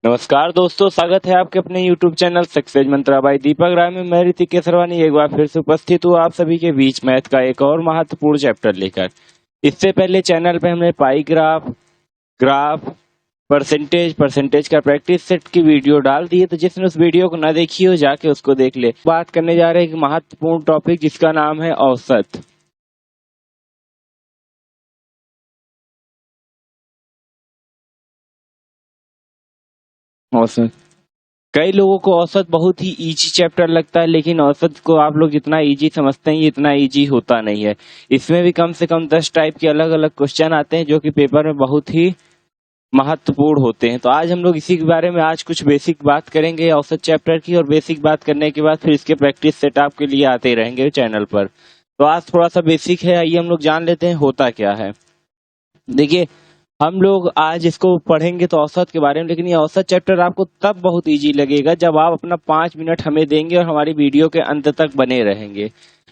नमस्कार दोस्तों, स्वागत है आपके अपने YouTube चैनल सक्सेस मंत्रा बाय दीपक राय में। मैं ऋतिक केसरवानी एक बार फिर से उपस्थित हूँ आप सभी के बीच मैथ का एक और महत्वपूर्ण चैप्टर लेकर। इससे पहले चैनल पे हमने पाई ग्राफ, परसेंटेज का प्रैक्टिस सेट की वीडियो डाल दी है, तो जिसने उस वीडियो को न देखी हो जाके उसको देख ले। बात करने जा रहे हैं एक महत्वपूर्ण टॉपिक जिसका नाम है औसत। औसत कई लोगों को औसत बहुत ही इजी चैप्टर लगता है, लेकिन औसत को आप लोग जितना इजी समझते हैं ये इतना इजी होता नहीं है। इसमें भी कम से कम 10 टाइप के अलग अलग क्वेश्चन आते हैं जो कि पेपर में बहुत ही महत्वपूर्ण होते हैं। तो आज हम लोग इसी के बारे में आज कुछ बेसिक बात करेंगे औसत चैप्टर की, और बेसिक बात करने के बाद फिर इसके प्रैक्टिस सेट आपके लिए आते रहेंगे चैनल पर। तो आज थोड़ा सा बेसिक है, आइए हम लोग जान लेते हैं होता क्या है। देखिए, हम लोग आज इसको पढ़ेंगे तो औसत के बारे में, लेकिन ये औसत चैप्टर आपको तब बहुत इजी लगेगा जब आप अपना 5 मिनट हमें देंगे और हमारी वीडियो के अंत तक बने रहेंगे।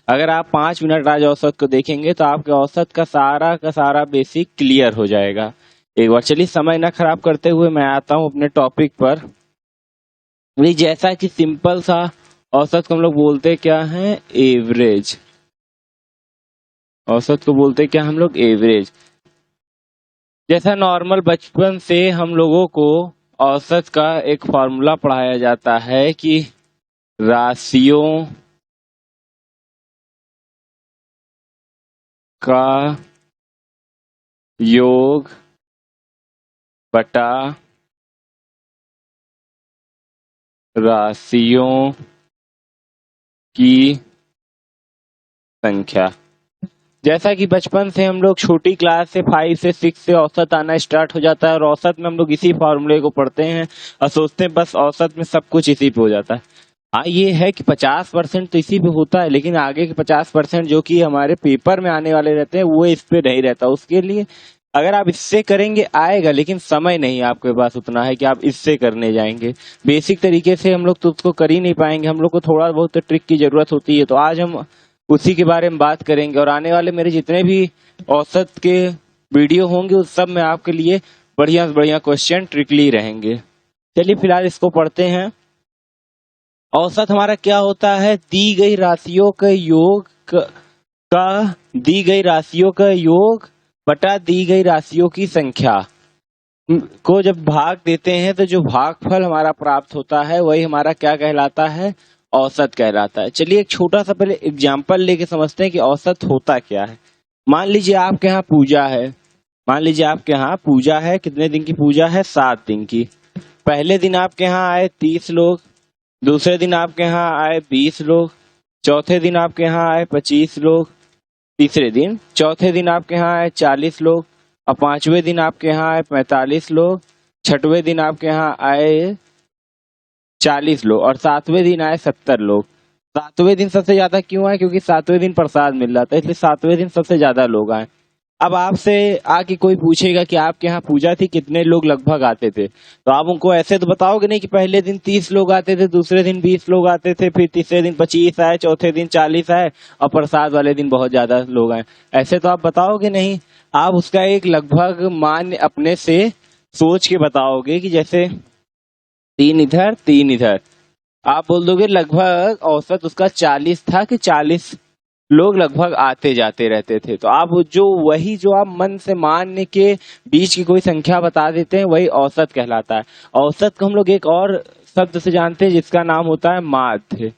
अगर आप 5 मिनट आज औसत को देखेंगे तो आपके औसत का सारा बेसिक क्लियर हो जाएगा। एक बार चलिए समय ना खराब करते हुए मैं आता हूँ अपने टॉपिक पर। जैसा कि सिंपल सा औसत को हम लोग बोलते क्या है, एवरेज। औसत को बोलते क्या हम लोग, एवरेज। जैसा नॉर्मल बचपन से हम लोगों को औसत का एक फॉर्मूला पढ़ाया जाता है कि राशियों का योग बटा राशियों की संख्या। जैसा कि बचपन से हम लोग छोटी क्लास से 5 से 6 से औसत आना स्टार्ट हो जाता है, और औसत में हम लोग इसी फॉर्मूले को पढ़ते हैं और सोचते हैं बस औसत में सब कुछ इसी पे हो जाता है। हाँ, ये है कि 50% तो इसी पे होता है, लेकिन आगे के 50% जो कि हमारे पेपर में आने वाले रहते हैं वो इस पे नहीं रहता। उसके लिए अगर आप इससे करेंगे आएगा, लेकिन समय नहीं आपके पास उतना है कि आप इससे करने जाएंगे। बेसिक तरीके से हम लोग तो उसको कर ही नहीं पाएंगे, हम लोग को थोड़ा बहुत ट्रिक की जरूरत होती है। तो आज हम उसी के बारे में बात करेंगे, और आने वाले मेरे जितने भी औसत के वीडियो होंगे उस सब में आपके लिए बढ़िया बढ़िया क्वेश्चन ट्रिकली रहेंगे। चलिए फिलहाल इसको पढ़ते हैं। औसत हमारा क्या होता है, दी गई राशियों के योग का दी गई राशियों का योग बटा दी गई राशियों की संख्या को जब भाग देते हैं तो जो भागफल हमारा प्राप्त होता है वही हमारा क्या कहलाता है, औसत कहलाता है। चलिए एक छोटा सा पहले एग्जाम्पल लेके समझते हैं कि औसत होता क्या है। मान लीजिए आपके यहाँ पूजा है। मान लीजिए आपके यहाँ पूजा है, कितने दिन की पूजा है, 7 दिन की। पहले दिन आपके यहाँ आए 30 लोग, दूसरे दिन आपके यहाँ आए 20 लोग, चौथे दिन आपके यहाँ आए 25 लोग, तीसरे दिन चौथे दिन आपके यहाँ आए 40 लोग, और पांचवें दिन आपके यहाँ आए 45 लोग, छठवें दिन आपके यहाँ आए 40 लोग, और सातवें दिन आए 70 लोग। सातवें दिन सबसे ज्यादा क्यों आए, क्योंकि सातवें दिन प्रसाद मिल रहा था, इसलिए सातवें दिन सबसे ज्यादा लोग आए। अब आपसे आके कोई पूछेगा कि आपके यहाँ पूजा थी, कितने लोग लगभग आते थे, तो आप उनको ऐसे तो बताओगे नहीं कि पहले दिन 30 लोग आते थे, दूसरे दिन 20 लोग आते थे, फिर तीसरे दिन 25 आए, चौथे दिन 40 आए, और प्रसाद वाले दिन बहुत ज्यादा लोग आए। ऐसे तो आप बताओगे नहीं। आप उसका एक लगभग मान अपने से सोच के बताओगे कि जैसे 3 इधर 3 इधर। आप बोल दोगे लगभग औसत उसका 40 था कि 40 लोग लगभग आते जाते रहते थे। तो आप जो वही जो आप मन से मान के बीच की कोई संख्या बता देते हैं वही औसत कहलाता है। औसत को हम लोग एक और शब्द से जानते हैं जिसका नाम होता है माध्य।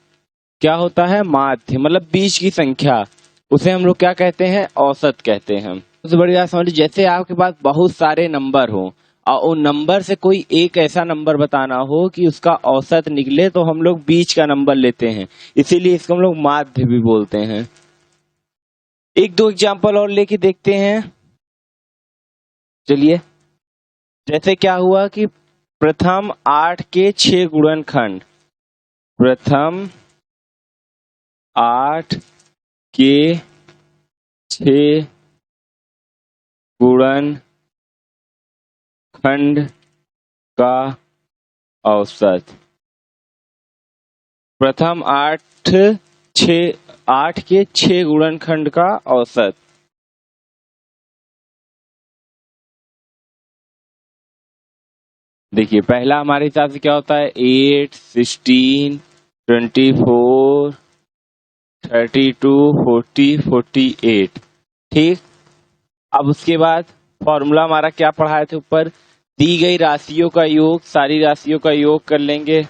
क्या होता है, माध्य, मतलब बीच की संख्या। उसे हम लोग क्या कहते हैं, औसत कहते हैं। सबसे बड़ी बात समझ, जैसे आपके पास बहुत सारे नंबर हो और उन नंबर से कोई एक ऐसा नंबर बताना हो कि उसका औसत निकले, तो हम लोग बीच का नंबर लेते हैं, इसीलिए इसको हम लोग माध्य भी बोलते हैं। एक दो एग्जाम्पल और लेके देखते हैं। चलिए, जैसे क्या हुआ कि प्रथम 8 के 6 गुणनखंड, प्रथम 8 के 6 गुणनखंड का औसत। प्रथम 8 के 6 गुणनखंड का औसत। देखिए पहला हमारे हिसाब से क्या होता है 8, 16, 24, 32, 40, 48। ठीक। अब उसके बाद फॉर्मूला हमारा क्या पढ़ाए थे ऊपर, दी गई राशियों का योग, सारी राशियों का योग कर लेंगे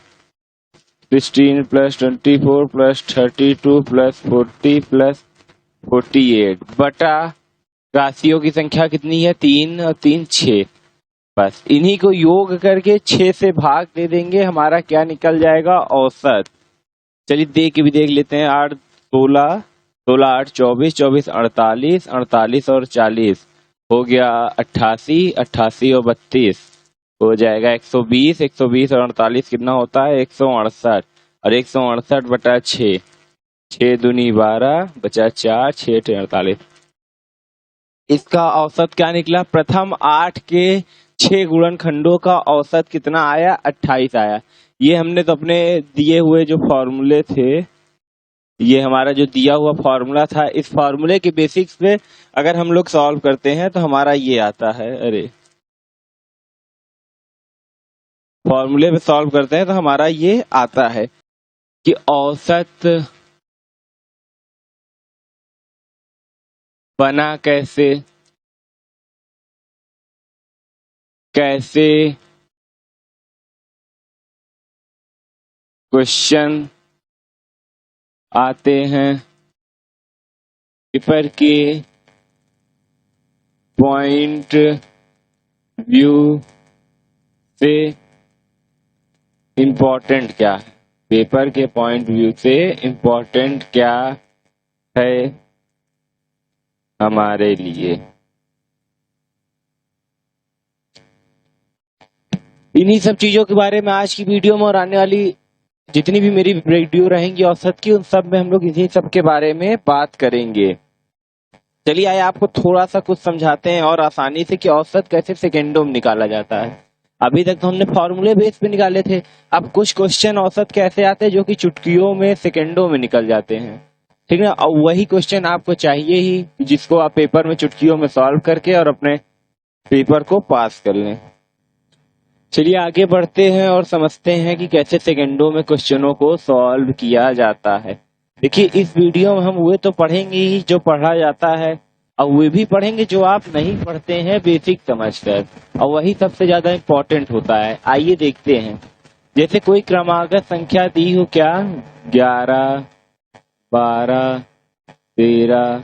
16 प्लस 24 प्लस 32 प्लस 40 प्लस 48 बटा राशियों की संख्या कितनी है 3 और 3 6। बस इन्हीं को योग करके 6 से भाग दे देंगे, हमारा क्या निकल जाएगा औसत। चलिए देख के भी देख लेते हैं। 8 16, 16 8 24, 24 48, 48 और 40 हो गया 88, 88 और 32 हो जाएगा 120, 120 और 48 कितना होता है 168, और 168 बटा 6, 6 दूनी 12 बचा 4, 6 48। इसका औसत क्या निकला, प्रथम 8 के 6 गुणनखंडों का औसत कितना आया 28 आया। ये हमने तो अपने दिए हुए जो फॉर्मूले थे, ये हमारा जो दिया हुआ फॉर्मूला था, इस फॉर्मूले के बेसिक्स पे अगर हम लोग सॉल्व करते हैं तो हमारा ये आता है, अरे फॉर्मूले पे सॉल्व करते हैं तो हमारा ये आता है कि औसत बना कैसे, कैसे क्वेश्चन आते हैं पेपर के पॉइंट व्यू से, इम्पोर्टेंट क्या है, पेपर के पॉइंट व्यू से इम्पोर्टेंट क्या है हमारे लिए। इन्हीं सब चीजों के बारे में आज की वीडियो में और आने वाली जितनी भी मेरी वीडियो रहेंगी औसत की, उन सब में हम लोग इन्हीं सब के बारे में बात करेंगे। चलिए आइए आपको थोड़ा सा कुछ समझाते हैं और आसानी से कि औसत कैसे सेकेंडों में निकाला जाता है। अभी तक तो हमने फॉर्मूले बेस पे निकाले थे, अब कुछ क्वेश्चन औसत कैसे आते हैं जो कि चुटकियों में सेकेंडों में निकल जाते हैं। ठीक है, और वही क्वेश्चन आपको चाहिए ही जिसको आप पेपर में चुटकियों में सॉल्व करके और अपने पेपर को पास कर लें। चलिए आगे बढ़ते हैं और समझते हैं कि कैसे सेकेंडों में क्वेश्चनों को सॉल्व किया जाता है। देखिए इस वीडियो में हम वे तो पढ़ेंगे ही जो पढ़ा जाता है, और वे भी पढ़ेंगे जो आप नहीं पढ़ते हैं बेसिक समझकर, और वही सबसे ज्यादा इम्पोर्टेंट होता है। आइए देखते हैं। जैसे कोई क्रमागत संख्या दी हो, क्या 11, 12, 13,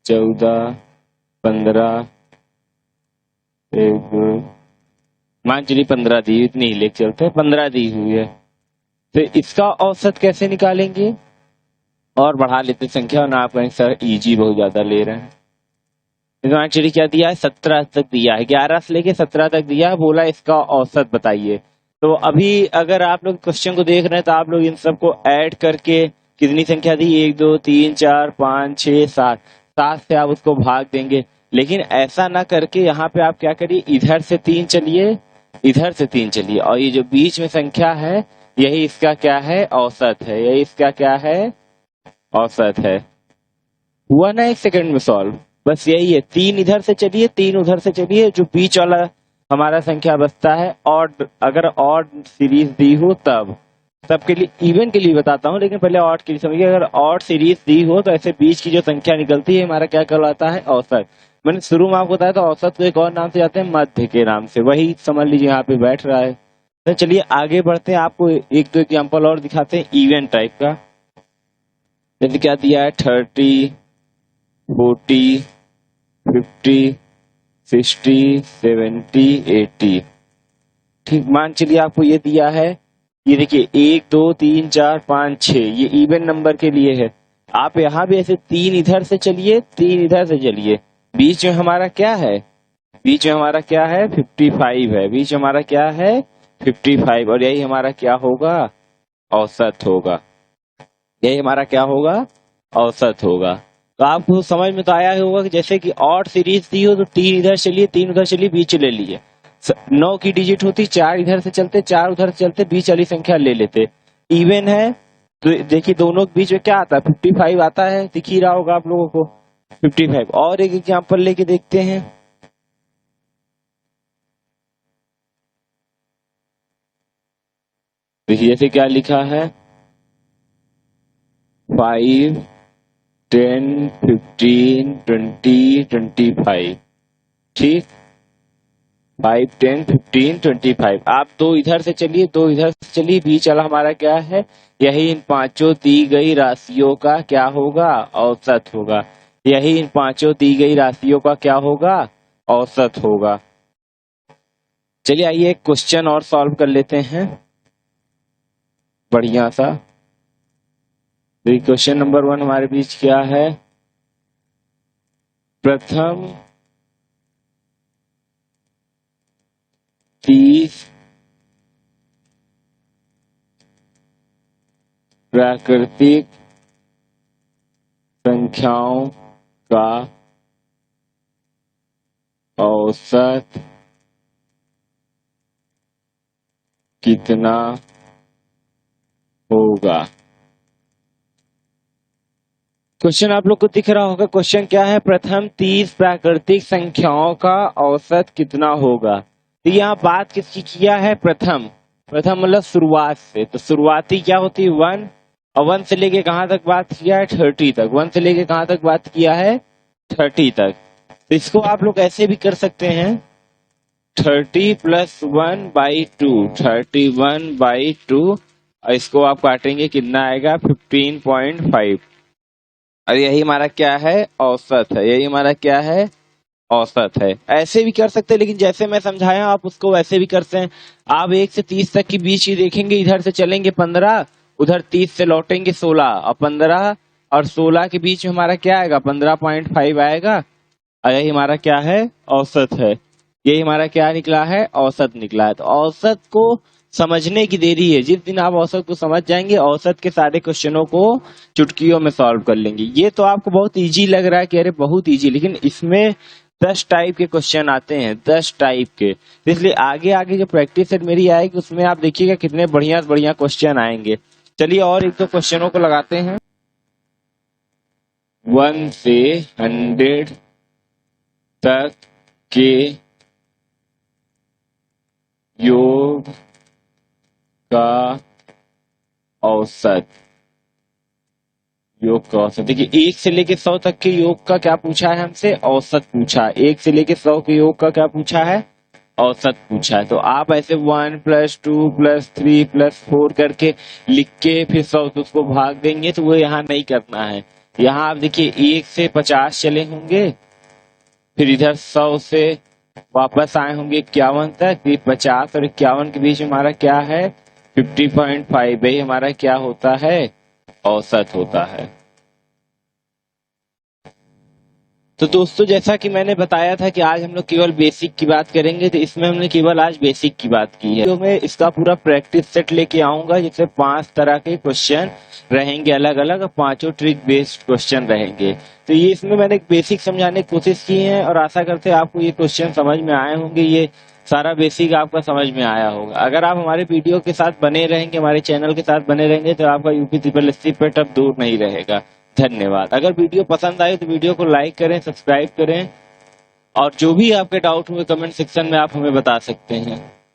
14, 15, मान चलिए 15 दी, इतनी ही लेके चलते हैं, 15 दी हुई है, तो इसका औसत कैसे निकालेंगे। और बढ़ा लेते संख्या, और ना आप कहें सर इजी बहुत ज्यादा ले रहे हैं। इसमें एक्चुअली क्या दिया है 17 तक दिया है, 11 से लेके 17 तक दिया है, बोला इसका औसत बताइए। तो अभी अगर आप लोग क्वेश्चन को देख रहे हैं तो आप लोग इन सबको ऐड करके कितनी संख्या दी 1 2 3 4 5 6 7, 7 से आप उसको भाग देंगे। लेकिन ऐसा ना करके यहाँ पे आप क्या करिए, इधर से 3 चलिए, इधर से 3 चलिए, और ये जो बीच में संख्या है यही इसका क्या है औसत है, यही इसका क्या है औसत है। हुआ ना 1 सेकंड में सॉल्व। बस यही है, 3 इधर से चलिए 3 उधर से चलिए, जो बीच वाला हमारा संख्या बचता है। और अगर ऑड सीरीज दी हो तब, सबके लिए इवन के लिए बताता हूँ, लेकिन पहले ऑड के लिए समझिए। अगर ऑड सीरीज दी हो तो ऐसे बीच की जो संख्या निकलती है हमारा क्या कहलाता है औसत। मैंने शुरू में आपको बताया था औसत को एक और नाम से जाते हैं मध्य के नाम से, वही समझ लीजिए यहाँ पे बैठ रहा है। तो चलिए आगे बढ़ते हैं, आपको एक दो एग्जाम्पल और दिखाते हैं इवन टाइप का। जैसे क्या दिया है 30, 40, 50, 60, 70, 80। ठीक, मान चलिए आपको ये दिया है, ये देखिए 1 2 3 4 5 6, ये इवन नंबर के लिए है। आप यहाँ भी ऐसे 3 इधर से चलिए 3 इधर से चलिए, बीच में हमारा क्या है, बीच में हमारा क्या है 55 है, बीच में हमारा क्या है 55, और यही हमारा क्या होगा औसत होगा, यही हमारा क्या होगा औसत होगा। तो आपको समझ में तो आया ही होगा कि जैसे कि ऑड सीरीज दी हो तो 3 इधर चलिए 3 उधर चलिए, बीच ले लिए। 9 की डिजिट होती, 4 इधर से चलते 4 उधर से चलते, बीच वाली संख्या ले लेते। इवन है तो देखिए दोनों के बीच में क्या आता है 55 आता है, दिख ही रहा होगा आप लोगों को 55। और एक एग्जाम्पल लेके देखते हैं। देखिए जैसे क्या लिखा है 5, 10, 15, 20, 25। ठीक, 5, 10, 15, 25। आप दो इधर से चलिए, दो इधर से चलिए, बीच वाला हमारा क्या है, यही इन पांचों दी गई राशियों का क्या होगा, औसत होगा। यही इन पांचों दी गई राशियों का क्या होगा, औसत होगा। चलिए आइए एक क्वेश्चन और सॉल्व कर लेते हैं बढ़िया सा। क्वेश्चन नंबर 1 हमारे बीच क्या है, प्रथम 30 प्राकृतिक संख्याओं का औसत कितना होगा। क्वेश्चन आप लोग को दिख रहा होगा, क्वेश्चन क्या है, प्रथम 30 प्राकृतिक संख्याओं का औसत कितना होगा। तो यहाँ बात किसकी किया है, प्रथम। प्रथम मतलब शुरुआत से, तो शुरुआती क्या होती है 1, और 1 से लेके कहां तक बात किया है 30 तक। 1 से लेके कहां तक बात किया है 30 तक। तो इसको आप लोग ऐसे भी कर सकते हैं 30 + 1/2, 31/2, और इसको आप काटेंगे कितना आएगा 15.5। और यही हमारा क्या है, औसत है। यही हमारा क्या है, औसत है। ऐसे भी कर सकते हैं, लेकिन जैसे मैं समझाया आप उसको वैसे भी करते हैं। आप 1 से 30 तक के बीच ही देखेंगे, इधर से चलेंगे 15, उधर 30 से लौटेंगे 16, और 15 और 16 के बीच में हमारा क्या आएगा 15.5 आएगा। और यही हमारा क्या है, औसत है। यही हमारा क्या निकला है, औसत निकला है। तो औसत को समझने की देरी है, जिस दिन आप औसत को समझ जाएंगे औसत के सारे क्वेश्चनों को चुटकियों में सॉल्व कर लेंगे। ये तो आपको बहुत इजी लग रहा है कि अरे बहुत इजी, लेकिन इसमें 10 टाइप के क्वेश्चन आते हैं, 10 टाइप के। तो इसलिए आगे आगे जो प्रैक्टिस सेट मेरी आएगी उसमें आप देखिएगा कितने बढ़िया बढ़िया क्वेश्चन आएंगे। चलिए और एक दो क्वेश्चनों को लगाते हैं। 1 से 100 तक के योग का औसत। योग का औसत देखिए 1 से लेके 100 तक के योग का क्या पूछा है हमसे, औसत पूछा है। 1 से लेके 100 के योग का क्या पूछा है, औसत पूछा है। तो आप ऐसे 1 + 2 + 3 + 4 करके लिख के फिर 100 तो उसको भाग देंगे, तो वो यहाँ नहीं करना है। यहाँ आप देखिए 1 से 50 चले होंगे, फिर इधर 100 से वापस आए होंगे 51 तक। ये 50 और 51 के बीच में हमारा क्या है 50.5, भाई हमारा क्या होता है, औसत होता है। तो दोस्तों जैसा कि मैंने बताया था कि आज हम लोग केवल बेसिक की बात करेंगे, तो इसमें हमने केवल आज बेसिक की बात की है। तो मैं इसका पूरा प्रैक्टिस सेट लेके आऊंगा, जिसमें 5 तरह के क्वेश्चन रहेंगे अलग अलग, और पांचों ट्रिक बेस्ड क्वेश्चन रहेंगे। तो ये इसमें मैंने एक बेसिक समझाने की कोशिश की है, और आशा करते हैं आपको ये क्वेश्चन समझ में आए होंगे। ये सारा बेसिक आपका समझ में आया होगा। अगर आप हमारे वीडियो के साथ बने रहेंगे, हमारे चैनल के साथ बने रहेंगे, तो आपका यूपी ट्रिपल पे टफ दूर नहीं रहेगा। धन्यवाद। अगर वीडियो पसंद आए तो वीडियो को लाइक करें, सब्सक्राइब करें, और जो भी आपके डाउट हुए कमेंट सेक्शन में आप हमें बता सकते हैं।